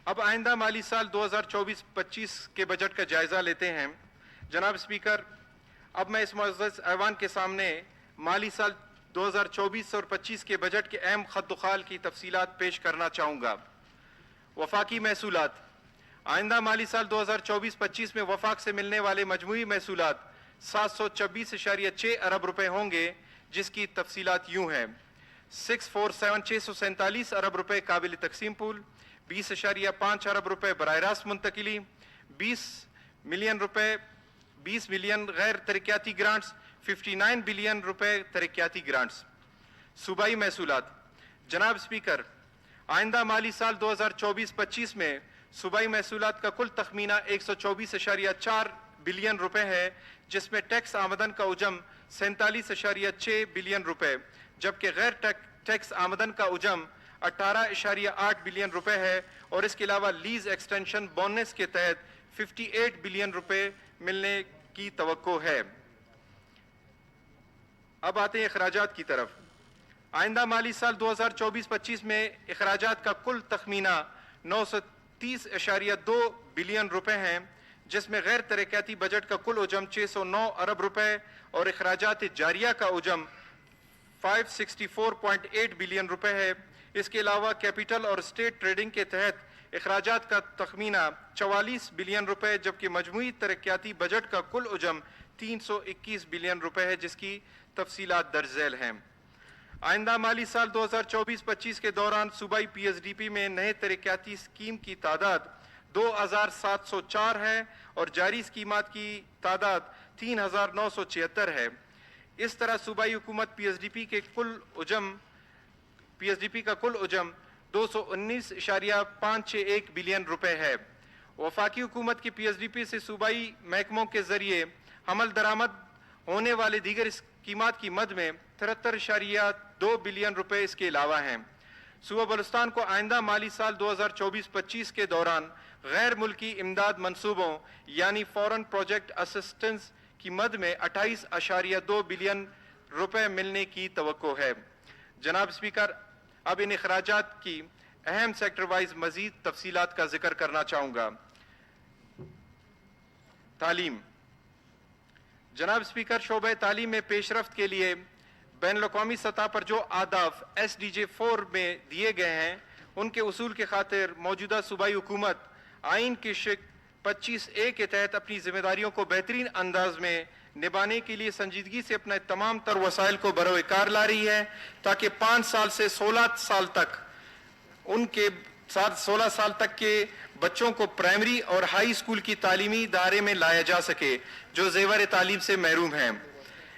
اب آئندہ مالی سال 2024-25 کے بجٹ کا جائزہ لیتے ہیں۔ جناب اسپیکر، اب میں اس معزز ایوان کے سامنے مالی سال 2024 اور 25 کے بجٹ کے اہم خط و خال کی تفصیلات پیش کرنا چاہوں گا۔ وفاقی محصولات: آئندہ مالی سال 2024-25 میں وفاق سے ملنے والے مجموعی محصولات 726.6 ارب روپے ہوں گے، جس کی تفصیلات یوں ہیں: 647 ارب روپے قابل تقسیم پول، 20.5 ارب روپے براہ راست منتقلی، 20 ملین غیر ترقیاتی گرانٹس، 59 بلین روپے ترقیاتی گرانٹس۔ صوبائی محصولات: جناب اسپیکر، آئندہ مالی سال 2024-25 میں صوبائی محصولات کا کل تخمینہ 124.4 بلین روپے ہے، جس میں ٹیکس آمدن کا عجم 47.6 بلین روپے، جبکہ غیر ٹیکس آمدن کا عجم 18.8 بلین روپے ہے، اور اس کے علاوہ لیز ایکسٹینشن بونس کے تحت 58 بلین روپے ملنے کی توقع ہے۔ اب آتے ہیں اخراجات کی طرف۔ آئندہ مالی سال 2024-25 میں اخراجات کا کل تخمینہ 930.2 بلین روپے ہیں، جس میں غیر ترقیاتی بجٹ کا کل عجم 609 ارب روپے اور اخراجات جاریہ کا عجم 564.8 بلین روپے ہے۔ اس کے علاوہ کیپٹل اور اسٹیٹ ٹریڈنگ کے تحت اخراجات کا تخمینہ 44 بلین روپے، جبکہ مجموعی ترقیاتی بجٹ کا کل عجم 321 بلین روپے ہے، جس کی تفصیلات درج ذیل ہیں۔ آئندہ مالی سال 2024-25 کے دوران صوبائی پی ایس ڈی پی میں نئے ترقیاتی اسکیم کی تعداد 2704 ہے اور جاری اسکیمات کی تعداد 3976 ہے۔ اس طرح صوبائی حکومت پی ایس ڈی پی کا کل عجم 219.561 بلین روپے ہے۔ وفاقی حکومت کی پی ایس ڈی پی سے صوبائی محکموں کے ذریعے حمل درآمد ہونے والے دیگر اسکیمات کی مد میں 73.2 بلین روپے اس کے علاوہ ہیں۔ صوبہ بلوچستان کو آئندہ مالی سال 2024-25 کے دوران غیر ملکی امداد منصوبوں یعنی فورن پروجیکٹ اسسٹنس کی مد میں 28.2 بلین روپے ملنے کی توقع ہے۔ جناب اسپیکر، اب ان اخراجات کی اہم سیکٹر وائز مزید تفصیلات کا ذکر کرنا چاہوں گا۔ تعلیم: جناب اسپیکر، شعبہ تعلیم میں پیش رفت کے لیے بین الاقوامی سطح پر جو اہداف ایس ڈی جے 4 میں دیے گئے ہیں، ان کے حصول کی خاطر موجودہ صوبائی حکومت آئین کی شق 25A کے تحت اپنی ذمہ داریوں کو بہترین انداز میں نبھانے کے لیے سنجیدگی سے اپنے تمام تر وسائل کو بروئے کار لا رہی ہے، تاکہ 5 سال سے 16 سال تک کے بچوں کو پرائمری اور ہائی اسکول کی تعلیمی دائرے میں لایا جا سکے جو زیور تعلیم سے محروم ہیں۔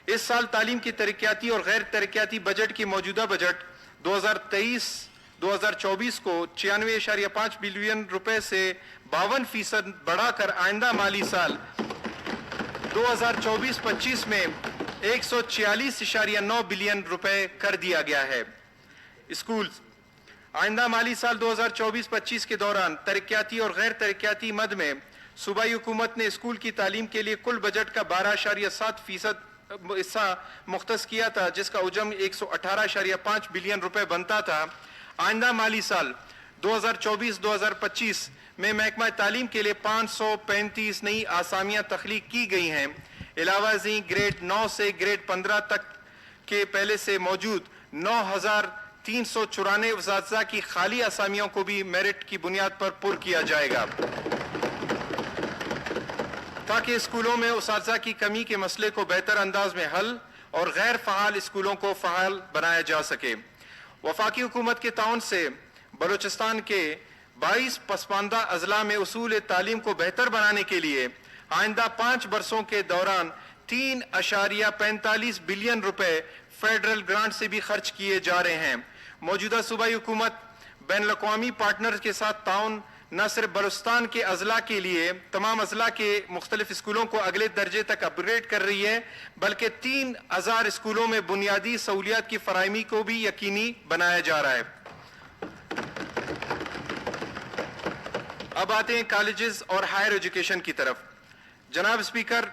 اس سال تعلیم کی ترقیاتی اور غیر ترقیاتی بجٹ کی موجودہ بجٹ 2023-2024 کو 96.5 بلین روپے سے 52% بڑھا کر آئندہ مالی سال 2024-25 میں 146.9 بلین روپے کر دیا گیا ہے۔ اسکولز: آئندہ مالی سال 2024-25 کے دوران ترقیاتی اور غیر ترقیاتی مد میں صوبائی حکومت نے اسکول کی تعلیم کے لیے کل بجٹ کا 12.7% حصہ مختص کیا تھا، جس کا حجم 118.5 بلین روپے بنتا تھا۔ آئندہ مالی سال 2024-2025 میں محکمہ تعلیم کے لیے 535 نئی آسامیاں تخلیق کی گئی ہیں۔ علاوہ ازیں گریڈ 9 سے گریڈ 15 تک کے پہلے سے موجود 9,394 اساتذہ کی خالی آسامیوں کو بھی میرٹ کی بنیاد پر پر کیا جائے گا، تاکہ اسکولوں میں اساتذہ کی کمی کے مسئلے کو بہتر انداز میں حل اور غیر فعال اسکولوں کو فعال بنایا جا سکے۔ وفاقی حکومت کے تعاون سے بلوچستان کے 22 پسماندہ اضلاع میں اصول تعلیم کو بہتر بنانے کے لیے آئندہ 5 برسوں کے دوران 3.45 بلین روپے فیڈرل گرانٹ سے بھی خرچ کیے جا رہے ہیں۔ موجودہ صوبائی حکومت بین الاقوامی پارٹنر کے ساتھ تعاون نہ صرف بلوچستان کے اضلاع کے لیے تمام اضلاع کے مختلف اسکولوں کو اگلے درجے تک اپ گریڈ کر رہی ہے، بلکہ 3,000 اسکولوں میں بنیادی سہولیات کی فراہمی کو بھی یقینی بنایا جا رہا ہے۔ اب آتے ہیں کالجز اور ہائر ایجوکیشن کی طرف۔ جناب اسپیکر،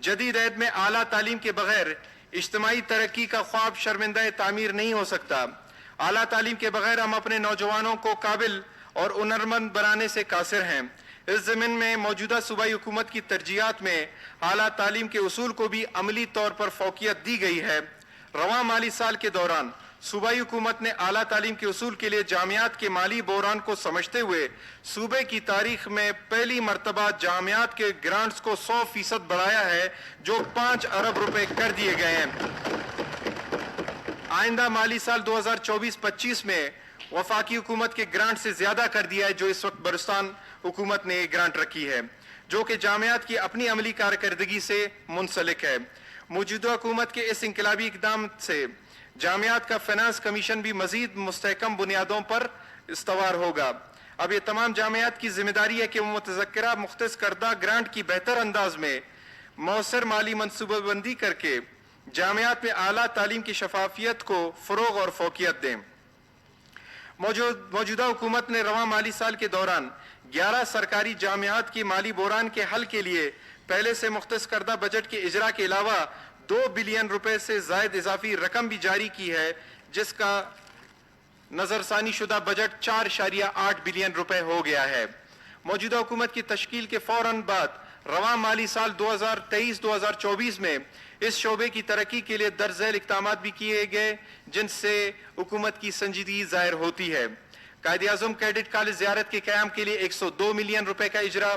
جدید عہد میں اعلیٰ تعلیم کے بغیر اجتماعی ترقی کا خواب شرمندہ تعمیر نہیں ہو سکتا۔ اعلیٰ تعلیم کے بغیر ہم اپنے نوجوانوں کو قابل اور ہنرمند بنانے سے قاصر ہیں۔ اس ضمن میں موجودہ صوبائی حکومت کی ترجیحات میں اعلیٰ تعلیم کے اصول کو بھی عملی طور پر فوقیت دی گئی ہے۔ رواں مالی سال کے دوران صوبائی حکومت نے اعلیٰ تعلیم کے اصول کے لیے جامعات کے مالی بحران کو سمجھتے ہوئے صوبے کی تاریخ میں پہلی مرتبہ جامعات کے گرانٹس کو 100% بڑھایا ہے، جو 5 ارب روپے کر دیے گئے ہیں۔ آئندہ مالی سال 2024-25 میں وفاقی حکومت کے گرانٹ سے زیادہ کر دیا ہے، جو اس وقت بلوچستان حکومت نے گرانٹ رکھی ہے، جو کہ جامعات کی اپنی عملی کارکردگی سے منسلک ہے۔ موجودہ حکومت کے اس انقلابی اقدام سے جامعات کا فائنانس کمیشن بھی مزید مستحکم بنیادوں پر استوار ہوگا۔ اب یہ تمام جامعات کی ذمہ داری ہے کہ وہ متذکرہ مختص کردہ گرانٹ کی بہتر انداز میں مؤثر مالی منصوبہ بندی کر کے جامعات میں اعلیٰ تعلیم کی شفافیت کو فروغ اور فوقیت دیں۔ موجودہ حکومت نے رواں مالی سال کے دوران 11 سرکاری جامعات کی مالی بحران کے حل کے لیے پہلے سے مختص کردہ بجٹ کے اجرا کے علاوہ 2 بلین روپے سے زائد اضافی رقم بھی جاری کی ہے، جس کا نظر ثانی شدہ بجٹ 4.8 بلین روپے ہو گیا ہے۔ موجودہ حکومت کی تشکیل کے فوراً بعد رواں مالی سال 2023-2024 میں اس شعبے کی ترقی کے لیے درج ذیل اقدامات بھی کیے گئے، جن سے حکومت کی سنجیدگی ظاہر ہوتی ہے۔ قائد اعظم کیڈٹ کالج زیارت کے قیام کے لیے 102 ملین روپے کا اجرا،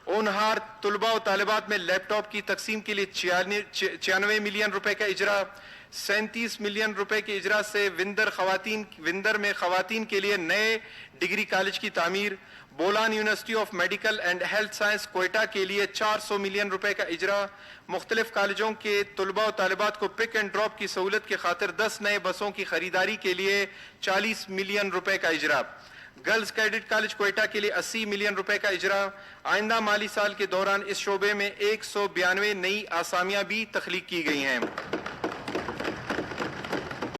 اونہار طلباء و طالبات میں لیپ ٹاپ کی تقسیم کے لیے 96 ملین روپے کا اجرا، 37 ملین روپے کے اجرا سے وندر میں خواتین کے لیے نئے ڈگری کالج کی تعمیر، Bolan university of medical and health science Quetta کے لیے 400 ملین روپے کا اجرا، مختلف کالجوں کے طلباء و طالبات کو پک اینڈ ڈراپ کی سہولت کی خاطر 10 نئے بسوں کی خریداری کے لیے 40 ملین روپے کا اجرا، گرلز کیڈٹ کالج کوئٹہ کے لیے 80 ملین روپے کا اجرا۔ آئندہ مالی سال کے دوران اس شعبے میں 192 نئی آسامیاں بھی تخلیق کی گئی ہیں۔